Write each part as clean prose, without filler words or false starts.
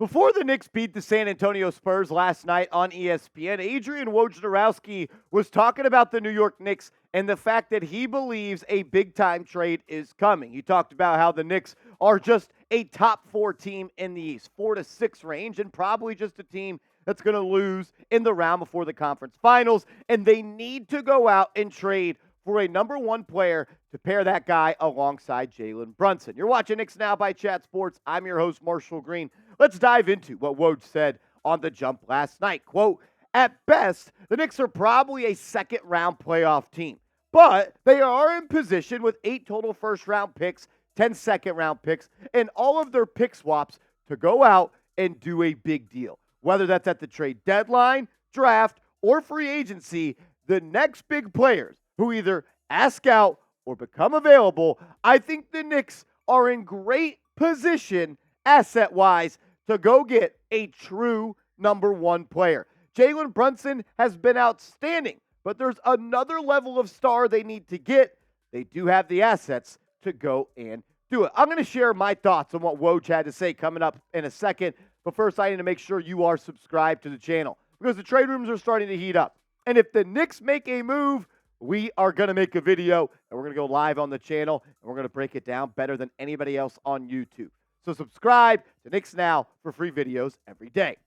Before the Knicks beat the San Antonio Spurs last night on ESPN, Adrian Wojnarowski was talking about the New York Knicks and the fact that he believes a big-time trade is coming. He talked about how the Knicks are just a top 4 team in the East, 4 to 6 range, and probably just a team that's going to lose in the round before the conference finals, and they need to go out and trade for a number 1 player to pair that guy alongside Jalen Brunson. You're watching Knicks Now by Chat Sports. I'm your host, Marshall Green. Let's dive into what Woj said on the jump last night. Quote, "At best, the Knicks are probably a second-round playoff team, but they are in position with 8 total first-round picks, 10 second-round picks, and all of their pick swaps to go out and do a big deal. Whether that's at the trade deadline, draft, or free agency, the next big players who either ask out or become available, I think the Knicks are in great position asset-wise to go get a true number 1 player. Jalen Brunson has been outstanding, but there's another level of star they need to get. They do have the assets to go and do it." I'm going to share my thoughts on what Woj had to say coming up in a second, but first I need to make sure you are subscribed to the channel because the trade rooms are starting to heat up. And if the Knicks make a move, we are going to make a video, and we're going to go live on the channel, and we're going to break it down better than anybody else on YouTube. So subscribe to Knicks Now for free videos every day.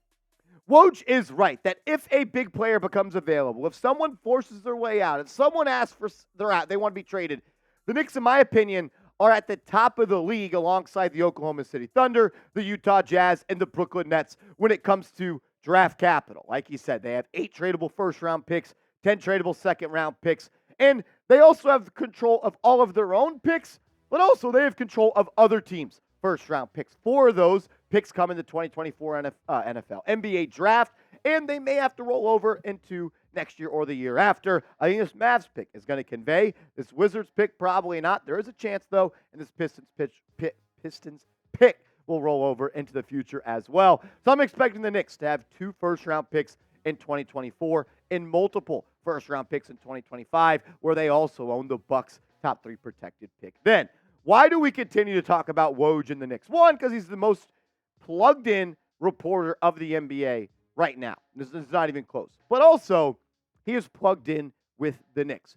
Woj is right that if a big player becomes available, if someone forces their way out, if someone asks for their out, they want to be traded, the Knicks, in my opinion, are at the top of the league alongside the Oklahoma City Thunder, the Utah Jazz, and the Brooklyn Nets when it comes to draft capital. Like he said, they have 8 tradable first-round picks, 10 tradable second-round picks, and they also have control of all of their own picks, but also they have control of other teams' first-round picks. 4 of those picks come in the 2024 NFL NBA draft, and they may have to roll over into next year or the year after. I think this Mavs pick is going to convey. This Wizards pick, probably not. There is a chance, though, and this Pistons pick will roll over into the future as well. So I'm expecting the Knicks to have 2 first-round picks in 2024 and multiple first-round picks in 2025, where they also own the Bucks' top 3 protected pick. Then, why do we continue to talk about Woj and the Knicks? One, because he's the most plugged-in reporter of the NBA right now. This is not even close. But also, he is plugged in with the Knicks.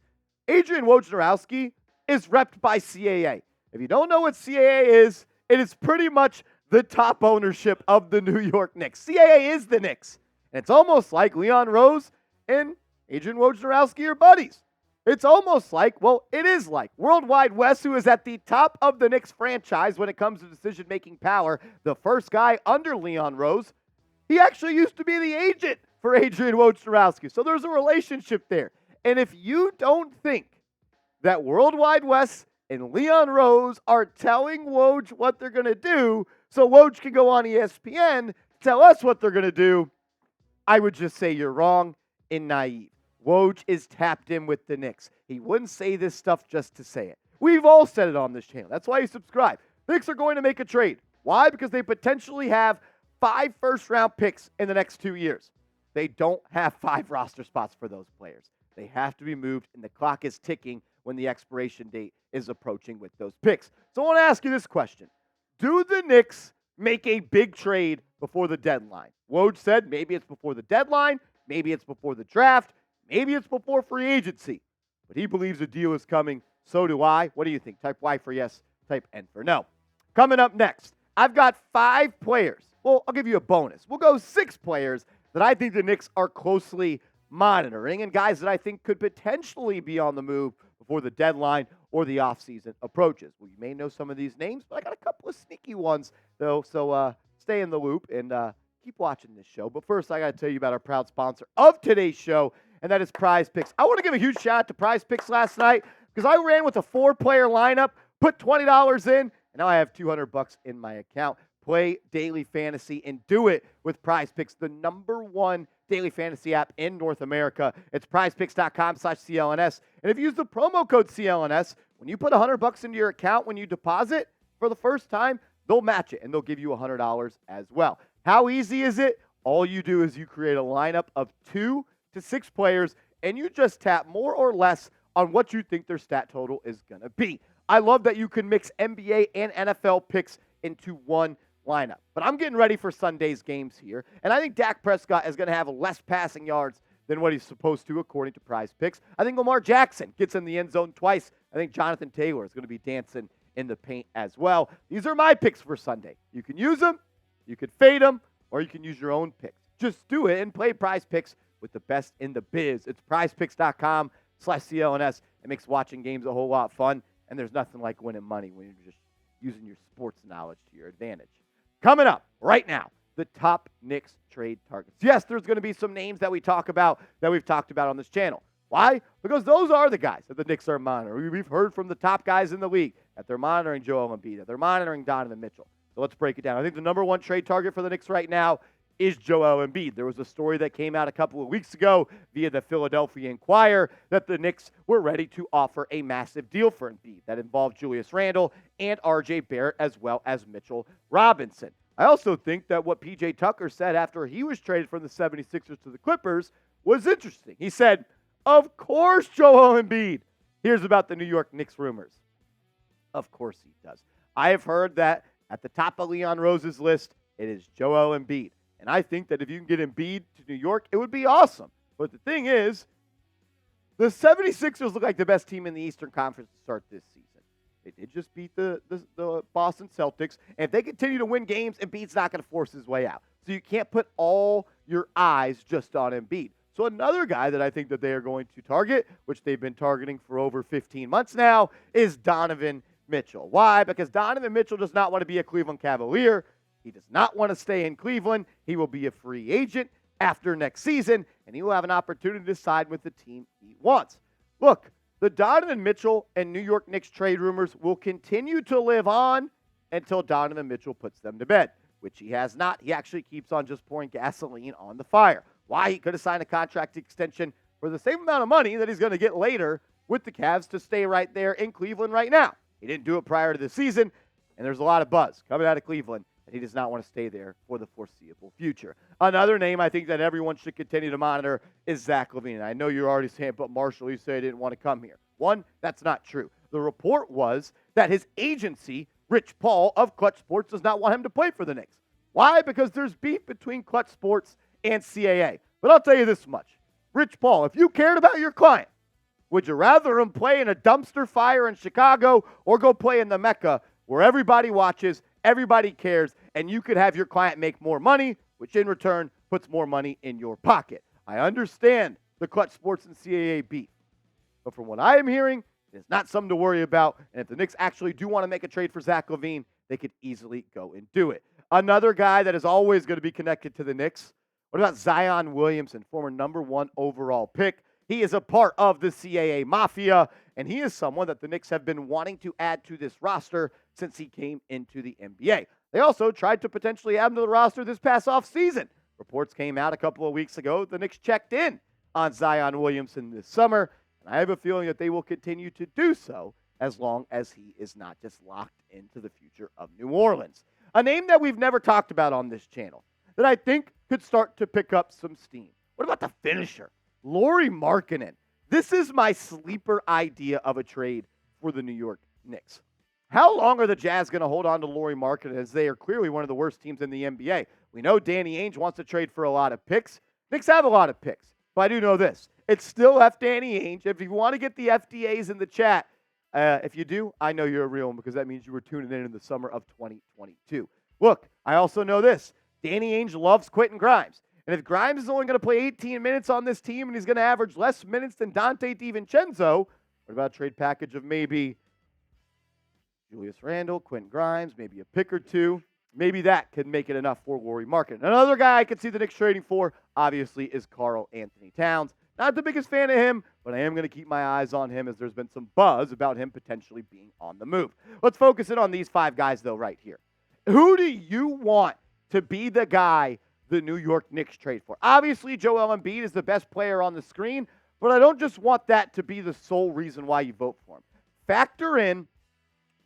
Adrian Wojnarowski is repped by CAA. If you don't know what CAA is, it is pretty much the top ownership of the New York Knicks. CAA is the Knicks. And it's almost like Leon Rose and Adrian Wojnarowski are buddies. It's almost like, well, it is like Worldwide Wes, who is at the top of the Knicks franchise when it comes to decision-making power, the first guy under Leon Rose. He actually used to be the agent for Adrian Wojnarowski. So there's a relationship there. And if you don't think that Worldwide Wes and Leon Rose are telling Woj what they're going to do so Woj can go on ESPN, tell us what they're going to do, I would just say you're wrong and naive. Woj is tapped in with the Knicks. He wouldn't say this stuff just to say it. We've all said it on this channel. That's why you subscribe. The Knicks are going to make a trade. Why? Because they potentially have 5 first-round picks in the next 2 years. They don't have 5 roster spots for those players. They have to be moved, and the clock is ticking when the expiration date is approaching with those picks. So I want to ask you this question. Do the Knicks make a big trade before the deadline? Woj said maybe it's before the deadline, maybe it's before the draft, maybe it's before free agency. But he believes a deal is coming. So do I. What do you think? Type Y for yes, type N for no. Coming up next, I've got 5 players. Well, I'll give you a bonus. We'll go 6 players that I think the Knicks are closely monitoring and guys that I think could potentially be on the move before the deadline or the offseason approaches. Well, you may know some of these names, but I got a couple of sneaky ones, though, so stay in the loop and keep watching this show. But first, I got to tell you about our proud sponsor of today's show, and that is Prize Picks. I want to give a huge shout out to Prize Picks last night because I ran with a 4-player lineup, put $20 in, and now I have $200 in my account. Play daily fantasy and do it with Prize Picks, the #1 daily fantasy app in North America. It's prizepicks.com/CLNS. And if you use the promo code CLNS, when you put $100 into your account, when you deposit for the first time, they'll match it and they'll give you $100 as well. How easy is it? All you do is you create a lineup of 2 to 6 players and you just tap more or less on what you think their stat total is going to be. I love that you can mix NBA and NFL picks into one lineup. But I'm getting ready for Sunday's games here, and I think Dak Prescott is going to have less passing yards than what he's supposed to, according to Prize Picks. I think Lamar Jackson gets in the end zone twice. I think Jonathan Taylor is going to be dancing in the paint as well. These are my picks for Sunday. You can use them, you can fade them, or you can use your own picks. Just do it and play Prize Picks with the best in the biz. It's prizepicks.com/CLNS. It makes watching games a whole lot fun, and there's nothing like winning money when you're just using your sports knowledge to your advantage. Coming up right now, the top Knicks trade targets. Yes, there's going to be some names that we've talked about on this channel. Why? Because those are the guys that the Knicks are monitoring. We've heard from the top guys in the league that they're monitoring Joel Embiid, that they're monitoring Donovan Mitchell. So let's break it down. I think the number one trade target for the Knicks right now is Joel Embiid. There was a story that came out a couple of weeks ago via the Philadelphia Inquirer that the Knicks were ready to offer a massive deal for Embiid that involved Julius Randle and R.J. Barrett as well as Mitchell Robinson. I also think that what P.J. Tucker said after he was traded from the 76ers to the Clippers was interesting. He said, of course Joel Embiid hears about the New York Knicks rumors. Of course he does. I have heard that at the top of Leon Rose's list, it is Joel Embiid. And I think that if you can get Embiid to New York, it would be awesome. But the thing is, the 76ers look like the best team in the Eastern Conference to start this season. They did just beat the Boston Celtics. And if they continue to win games, Embiid's not going to force his way out. So you can't put all your eyes just on Embiid. So another guy that I think that they are going to target, which they've been targeting for over 15 months now, is Donovan Mitchell. Why? Because Donovan Mitchell does not want to be a Cleveland Cavalier. He does not want to stay in Cleveland. He will be a free agent after next season, and he will have an opportunity to sign with the team he wants. Look, the Donovan Mitchell and New York Knicks trade rumors will continue to live on until Donovan Mitchell puts them to bed, which he has not. He actually keeps on just pouring gasoline on the fire. Why? He could have signed a contract extension for the same amount of money that he's going to get later with the Cavs to stay right there in Cleveland right now. He didn't do it prior to the season, and there's a lot of buzz coming out of Cleveland, and he does not want to stay there for the foreseeable future. Another name I think that everyone should continue to monitor is Zach LaVine. I know you're already saying, but Marshall, you say he didn't want to come here. One, that's not true. The report was that his agency, Rich Paul of Clutch Sports, does not want him to play for the Knicks. Why? Because there's beef between Clutch Sports and CAA. But I'll tell you this much. Rich Paul, if you cared about your client, would you rather him play in a dumpster fire in Chicago or go play in the Mecca where everybody watches, everybody cares, and you could have your client make more money, which in return puts more money in your pocket? I understand the Clutch Sports and CAA beef. But from what I am hearing, it's not something to worry about. And if the Knicks actually do want to make a trade for Zach LaVine, they could easily go and do it. Another guy that is always going to be connected to the Knicks, what about Zion Williamson, former number 1 overall pick? He is a part of the CAA Mafia, and he is someone that the Knicks have been wanting to add to this roster since he came into the NBA. They also tried to potentially add him to the roster this past offseason. Reports came out a couple of weeks ago. The Knicks checked in on Zion Williamson this summer, and I have a feeling that they will continue to do so as long as he is not just locked into the future of New Orleans. A name that we've never talked about on this channel that I think could start to pick up some steam. What about the finisher? Lauri Markkanen. This is my sleeper idea of a trade for the New York Knicks. How long are the Jazz going to hold on to Lauri Markkanen, as they are clearly one of the worst teams in the NBA? We know Danny Ainge wants to trade for a lot of picks. Knicks have a lot of picks, but I do know this. It's still F Danny Ainge. If you want to get the FDAs in the chat, if you do, I know you're a real one, because that means you were tuning in the summer of 2022. Look, I also know this. Danny Ainge loves Quentin Grimes. And if Grimes is only going to play 18 minutes on this team and he's going to average less minutes than Dante DiVincenzo, what about a trade package of maybe Julius Randle, Quentin Grimes, maybe a pick or two? Maybe that could make it enough for Lauri Markkanen. Another guy I could see the Knicks trading for, obviously, is Karl Anthony Towns. Not the biggest fan of him, but I am going to keep my eyes on him, as there's been some buzz about him potentially being on the move. Let's focus in on these 5 guys, though, right here. Who do you want to be the guy the New York Knicks trade for? Obviously, Joel Embiid is the best player on the screen, but I don't just want that to be the sole reason why you vote for him. Factor in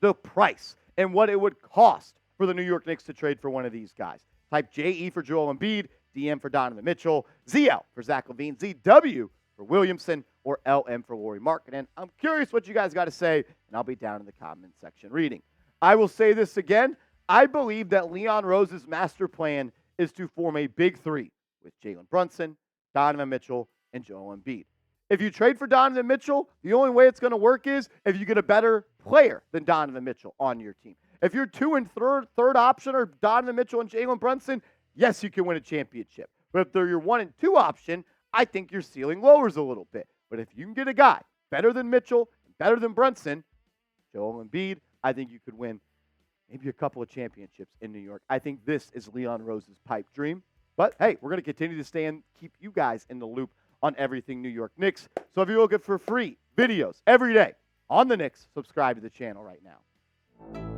the price and what it would cost for the New York Knicks to trade for one of these guys. Type JE for Joel Embiid, DM for Donovan Mitchell, ZL for Zach LaVine, ZW for Williamson, or LM for Lauri Markkanen. I'm curious what you guys got to say, and I'll be down in the comment section reading. I will say this again. I believe that Leon Rose's master plan is to form a big three with Jalen Brunson, Donovan Mitchell, and Joel Embiid. If you trade for Donovan Mitchell, the only way it's going to work is if you get a better player than Donovan Mitchell on your team. If your two and third option are Donovan Mitchell and Jalen Brunson, yes, you can win a championship. But if they're your 1 and 2 option, I think your ceiling lowers a little bit. But if you can get a guy better than Mitchell, better than Brunson, Joel Embiid, I think you could win maybe a couple of championships in New York. I think this is Leon Rose's pipe dream. But hey, we're going to continue to stay and keep you guys in the loop on everything New York Knicks. So if you're looking for free videos every day on the Knicks, subscribe to the channel right now.